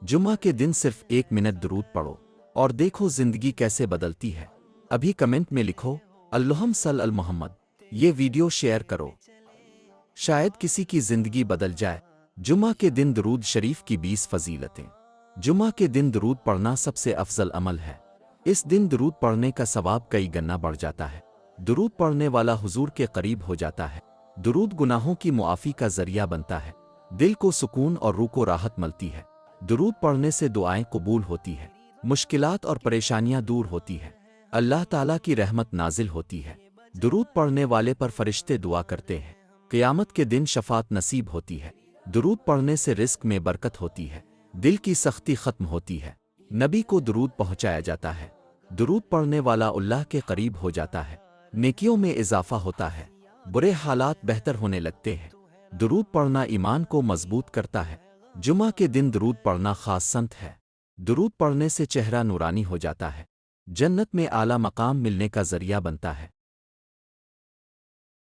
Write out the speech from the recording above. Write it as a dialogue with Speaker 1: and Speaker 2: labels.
Speaker 1: جمعہ کے دن صرف 1 منٹ درود پڑھو اور دیکھو زندگی کیسے بدلتی ہے۔ ابھی کمنٹ میں لکھو اللہم صل علی محمد۔ یہ ویڈیو شیئر کرو، شاید کسی کی زندگی بدل جائے۔ جمعہ کے دن درود شریف کی 20 فضیلتیں۔ جمعہ کے دن درود پڑھنا سب سے افضل عمل ہے۔ اس دن درود پڑھنے کا ثواب کئی گنا بڑھ جاتا ہے۔ درود پڑھنے والا حضور کے قریب ہو جاتا ہے۔ درود گناہوں کی معافی کا ذریعہ بنتا ہے، دل کو سکون اور روح کو راحت ملتی ہے۔ درود پڑھنے سے دعائیں قبول ہوتی ہیں، مشکلات اور پریشانیاں دور ہوتی ہیں، اللہ تعالیٰ کی رحمت نازل ہوتی ہے۔ درود پڑھنے والے پر فرشتے دعا کرتے ہیں، قیامت کے دن شفاعت نصیب ہوتی ہے۔ درود پڑھنے سے رزق میں برکت ہوتی ہے، دل کی سختی ختم ہوتی ہے، نبی کو درود پہنچایا جاتا ہے۔ درود پڑھنے والا اللہ کے قریب ہو جاتا ہے، نیکیوں میں اضافہ ہوتا ہے، برے حالات بہتر ہونے لگتے ہیں۔ درود پڑھنا ایمان کو مضبوط کرتا ہے۔ جمعہ کے دن درود پڑھنا خاص سنت ہے۔ درود پڑھنے سے چہرہ نورانی ہو جاتا ہے، جنت میں اعلیٰ مقام ملنے کا ذریعہ بنتا ہے۔